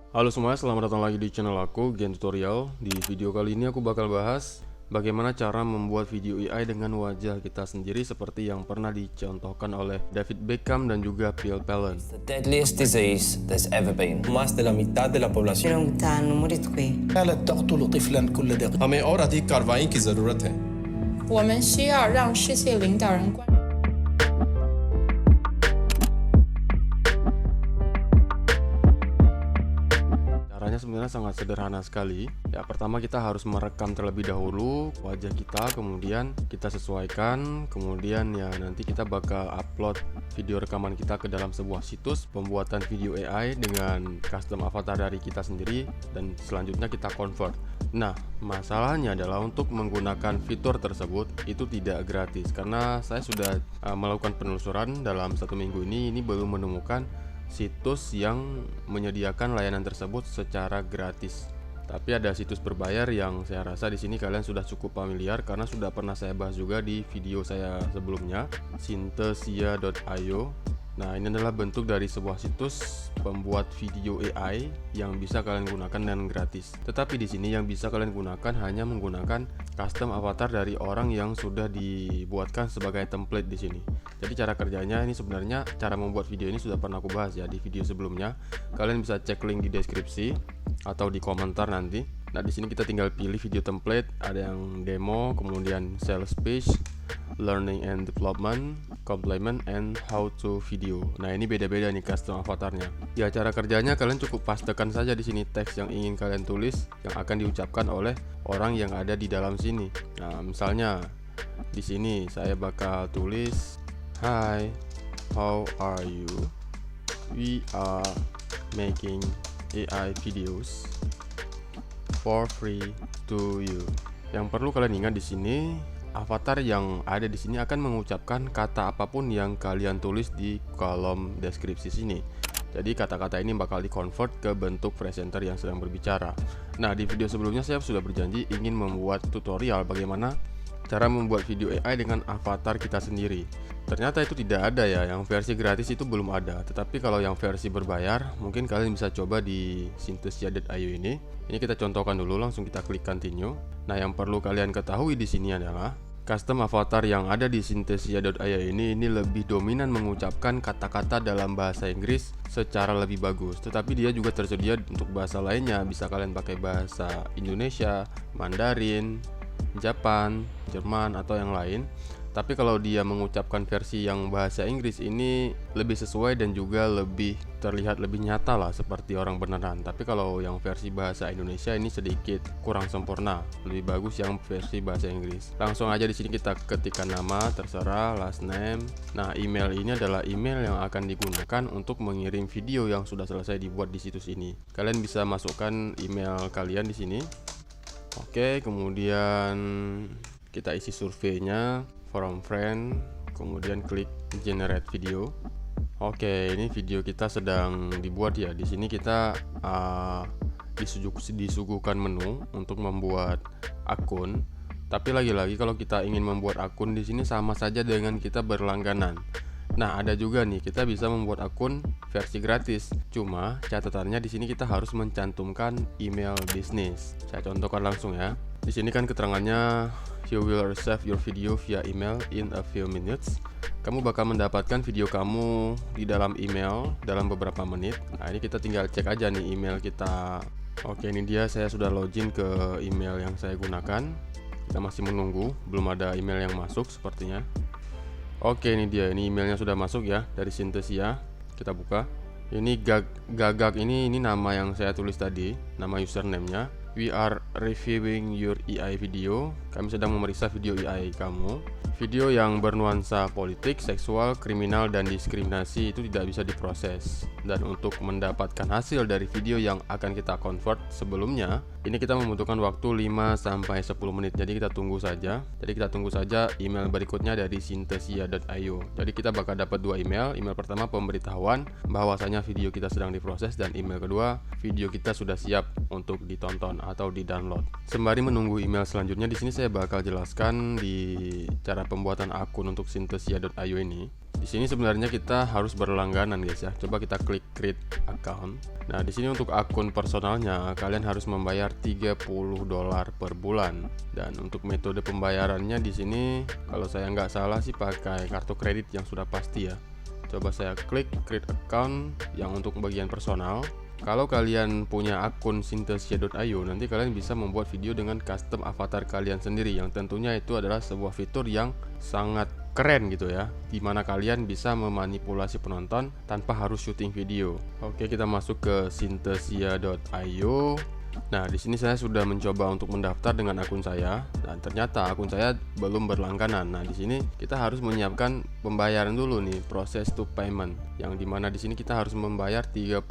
Halo semuanya, selamat datang lagi di channel aku, Gen Tutorial. Di video kali ini aku bakal bahas bagaimana cara membuat video AI dengan wajah kita sendiri seperti yang pernah dicontohkan oleh David Beckham dan juga Phil Pallen. The deadliest disease there's ever been. Más de la mitad de la población كانت تقتل طفلا كل دقيقة. हमें और अधिक कार्रवाई की जरूरत है 我们需要让世界领导人关。 Caranya sebenarnya sangat sederhana sekali. Ya, pertama kita harus merekam terlebih dahulu wajah kita, kemudian kita sesuaikan, kemudian ya nanti kita bakal upload video rekaman kita ke dalam sebuah situs pembuatan video AI dengan custom avatar dari kita sendiri, dan selanjutnya kita convert. Nah, masalahnya adalah untuk menggunakan fitur tersebut itu tidak gratis, karena saya sudah melakukan penelusuran dalam 1 minggu ini belum menemukan situs yang menyediakan layanan tersebut secara gratis. Tapi ada situs berbayar yang saya rasa di sini kalian sudah cukup familiar karena sudah pernah saya bahas juga di video saya sebelumnya, Synthesia.io. Nah, ini adalah bentuk dari sebuah situs pembuat video AI yang bisa kalian gunakan dengan gratis. Tetapi di sini yang bisa kalian gunakan hanya menggunakan custom avatar dari orang yang sudah dibuatkan sebagai template di sini. Jadi cara kerjanya ini sebenarnya cara membuat video ini sudah pernah aku bahas ya di video sebelumnya. Kalian bisa cek link di deskripsi atau di komentar nanti. Nah, di sini kita tinggal pilih video template, ada yang demo, kemudian sales page, learning and development, complement, and how to video. Nah, ini beda-beda nih custom avatarnya. Ya, cara kerjanya kalian cukup pastekan saja di sini teks yang ingin kalian tulis yang akan diucapkan oleh orang yang ada di dalam sini. Nah, misalnya di sini saya bakal tulis, "Hi, how are you? We are making AI videos for free to you." Yang perlu kalian ingat di sini, avatar yang ada di sini akan mengucapkan kata apapun yang kalian tulis di kolom deskripsi sini. Jadi kata-kata ini bakal di-convert ke bentuk presenter yang sedang berbicara. Nah, di video sebelumnya saya sudah berjanji ingin membuat tutorial bagaimana cara membuat video AI dengan avatar kita sendiri. Ternyata itu tidak ada ya, yang versi gratis itu belum ada. Tetapi kalau yang versi berbayar, mungkin kalian bisa coba di Synthesia.io ini. Ini kita contohkan dulu, langsung kita klik continue. Nah, yang perlu kalian ketahui di sini adalah custom avatar yang ada di Synthesia.io ini lebih dominan mengucapkan kata-kata dalam bahasa Inggris secara lebih bagus. Tetapi dia juga tersedia untuk bahasa lainnya, bisa kalian pakai bahasa Indonesia, Mandarin, Jepang, Jerman, atau yang lain. Tapi kalau dia mengucapkan versi yang bahasa Inggris ini lebih sesuai dan juga lebih terlihat lebih nyata lah seperti orang beneran. Tapi kalau yang versi bahasa Indonesia ini sedikit kurang sempurna. Lebih bagus yang versi bahasa Inggris. Langsung aja di sini kita ketikkan nama, terserah, last name. Nah, email ini adalah email yang akan digunakan untuk mengirim video yang sudah selesai dibuat di situs ini. Kalian bisa masukkan email kalian di sini. Oke, kemudian kita isi surveinya, from friend, kemudian klik generate video. Oke, ini video kita sedang dibuat ya. Di sini kita disuguhkan menu untuk membuat akun. Tapi lagi-lagi kalau kita ingin membuat akun di sini sama saja dengan kita berlangganan. Nah, ada juga nih kita bisa membuat akun versi gratis. Cuma catatannya di sini kita harus mencantumkan email bisnis. Saya contohkan langsung ya. Di sini kan keterangannya, you will receive your video via email in a few minutes. Kamu bakal mendapatkan video kamu di dalam email dalam beberapa menit. Nah, ini kita tinggal cek aja nih email kita. Oke, ini dia, saya sudah login ke email yang saya gunakan. Kita masih menunggu, belum ada email yang masuk sepertinya. Oke, ini dia, ini emailnya sudah masuk ya dari Synthesia. Kita buka. Ini gagak ini nama yang saya tulis tadi, nama username-nya. We are reviewing your AI video. Kami sedang memeriksa video AI kamu. Video yang bernuansa politik, seksual, kriminal, dan diskriminasi itu tidak bisa diproses. Dan untuk mendapatkan hasil dari video yang akan kita convert sebelumnya, ini kita membutuhkan waktu 5-10 menit. Jadi kita tunggu saja. Email berikutnya dari Synthesia.io. Jadi kita bakal dapat 2 email. Email pertama pemberitahuan bahwasanya video kita sedang diproses, dan email kedua video kita sudah siap untuk ditonton atau di-download. Sembari menunggu email selanjutnya, di sini saya bakal jelaskan di cara pembuatan akun untuk Synthesia.io ini. Di sini sebenarnya kita harus berlangganan guys ya. Coba kita klik create account. Nah, di sini untuk akun personalnya kalian harus membayar $30 per bulan. Dan untuk metode pembayarannya di sini kalau saya nggak salah sih pakai kartu kredit yang sudah pasti ya. Coba saya klik create account yang untuk bagian personal. Kalau kalian punya akun Synthesia.io, nanti kalian bisa membuat video dengan custom avatar kalian sendiri, yang tentunya itu adalah sebuah fitur yang sangat keren gitu ya, dimana kalian bisa memanipulasi penonton tanpa harus syuting video. Oke, kita masuk ke Synthesia.io. Nah, di sini saya sudah mencoba untuk mendaftar dengan akun saya dan ternyata akun saya belum berlangganan. Nah, di sini kita harus menyiapkan pembayaran dulu nih, proses to payment, yang dimana di sini kita harus membayar $30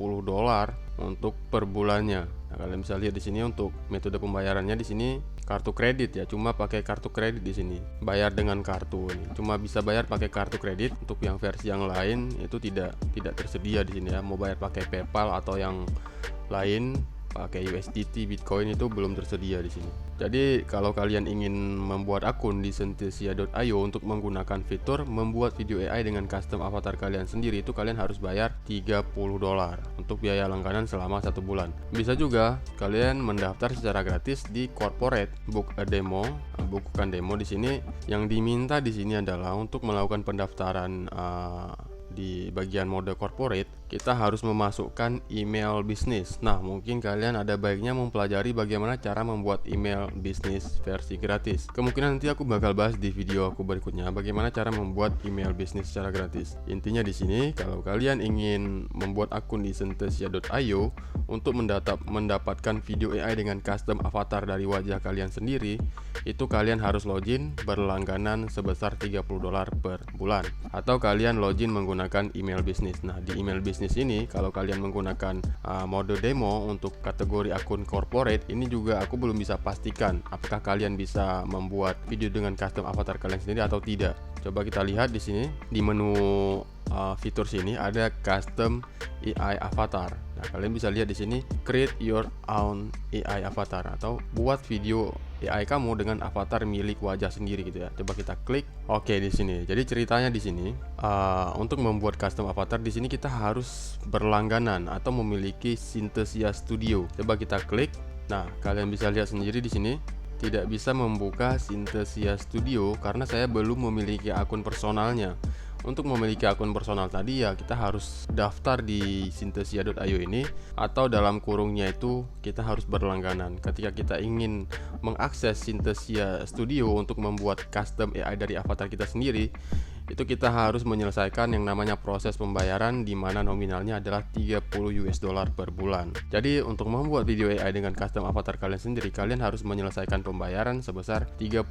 untuk per bulannya. Nah, kalian bisa lihat di sini untuk metode pembayarannya di sini kartu kredit ya, cuma pakai kartu kredit di sini. Bayar dengan kartu ini. Cuma bisa bayar pakai kartu kredit. Untuk yang versi yang lain itu tidak tersedia di sini ya. Mau bayar pakai PayPal atau yang lain pakai USDT, Bitcoin itu belum tersedia di sini. Jadi kalau kalian ingin membuat akun di Synthesia.io untuk menggunakan fitur membuat video AI dengan custom avatar kalian sendiri, itu kalian harus bayar $30 untuk biaya langganan selama 1 bulan. Bisa juga kalian mendaftar secara gratis di corporate, book a demo, bukukan demo di sini. Yang diminta di sini adalah untuk melakukan pendaftaran di bagian mode corporate, kita harus memasukkan email bisnis. Nah, mungkin kalian ada baiknya mempelajari bagaimana cara membuat email bisnis versi gratis. Kemungkinan nanti aku bakal bahas di video aku berikutnya bagaimana cara membuat email bisnis secara gratis. Intinya di sini, kalau kalian ingin membuat akun di Synthesia.io untuk mendapatkan video AI dengan custom avatar dari wajah kalian sendiri, itu kalian harus login berlangganan sebesar $30 per bulan, atau kalian login menggunakan email bisnis. Nah, di email bisnis ini kalau kalian menggunakan mode demo untuk kategori akun corporate, ini juga aku belum bisa pastikan apakah kalian bisa membuat video dengan custom avatar kalian sendiri atau tidak. Coba kita lihat di sini di menu fitur sini ada custom AI avatar. Nah, kalian bisa lihat di sini create your own AI avatar atau buat video AI kamu dengan avatar milik wajah sendiri gitu ya. Coba kita klik. Oke, di sini. Jadi ceritanya di sini untuk membuat custom avatar di sini kita harus berlangganan atau memiliki Synthesia Studio. Coba kita klik. Nah, kalian bisa lihat sendiri di sini tidak bisa membuka Synthesia Studio karena saya belum memiliki akun personalnya. Untuk memiliki akun personal tadi ya kita harus daftar di Synthesia.io ini, atau dalam kurungnya itu kita harus berlangganan. Ketika kita ingin mengakses Synthesia Studio untuk membuat custom AI dari avatar kita sendiri, itu kita harus menyelesaikan yang namanya proses pembayaran, di mana nominalnya adalah $30 per bulan. Jadi untuk membuat video AI dengan custom avatar kalian sendiri, kalian harus menyelesaikan pembayaran sebesar $30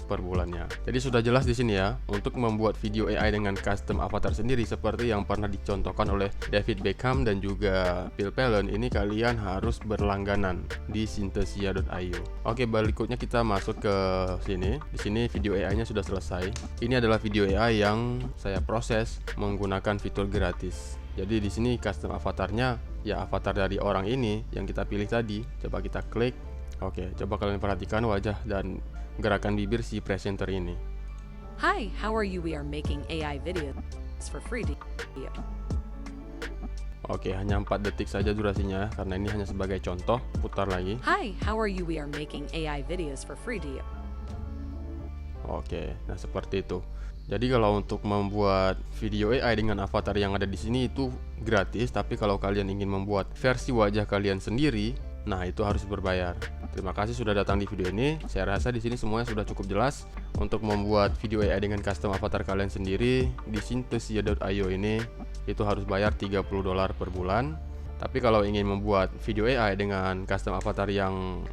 per bulannya. Jadi sudah jelas di sini ya, untuk membuat video AI dengan custom avatar sendiri seperti yang pernah dicontohkan oleh David Beckham dan juga Phil Pallen, ini kalian harus berlangganan di Synthesia.io. Oke, berikutnya kita masuk ke sini. Di sini video AI-nya sudah selesai. Ini adalah video AI yang saya proses menggunakan fitur gratis. Jadi di sini custom avatarnya ya avatar dari orang ini yang kita pilih tadi. Coba kita klik. Oke, coba kalian perhatikan wajah dan gerakan bibir si presenter ini. Hi, how are you? We are making AI videos for free to you. Oke, hanya 4 detik saja durasinya karena ini hanya sebagai contoh. Putar lagi. Hi, how are you? We are making AI videos for free to you. Oke, nah seperti itu. Jadi kalau untuk membuat video AI dengan avatar yang ada di sini itu gratis, tapi kalau kalian ingin membuat versi wajah kalian sendiri, nah itu harus berbayar. Terima kasih sudah datang di video ini. Saya rasa di sini semuanya sudah cukup jelas. Untuk membuat video AI dengan custom avatar kalian sendiri di Synthesia.io ini itu harus bayar $30 per bulan. Tapi kalau ingin membuat video AI dengan custom avatar yang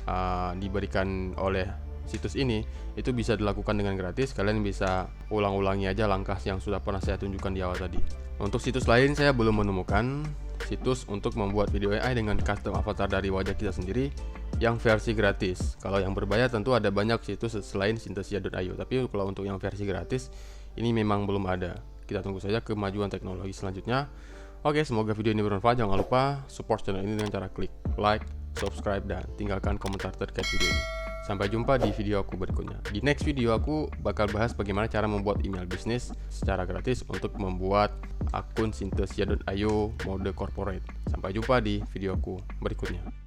diberikan oleh situs ini, itu bisa dilakukan dengan gratis. Kalian bisa ulang-ulangi aja langkah yang sudah pernah saya tunjukkan di awal tadi. Untuk situs lain saya belum menemukan situs untuk membuat video AI dengan custom avatar dari wajah kita sendiri yang versi gratis. Kalau yang berbayar tentu ada banyak situs selain Synthesia.io, tapi kalau untuk yang versi gratis ini memang belum ada. Kita tunggu saja kemajuan teknologi selanjutnya. Oke, semoga video ini bermanfaat. Jangan lupa support channel ini dengan cara klik like, subscribe, dan tinggalkan komentar terkait video ini. Sampai jumpa di video aku berikutnya. Di next video aku bakal bahas bagaimana cara membuat email bisnis secara gratis untuk membuat akun Synthesia.io mode corporate. Sampai jumpa di video aku berikutnya.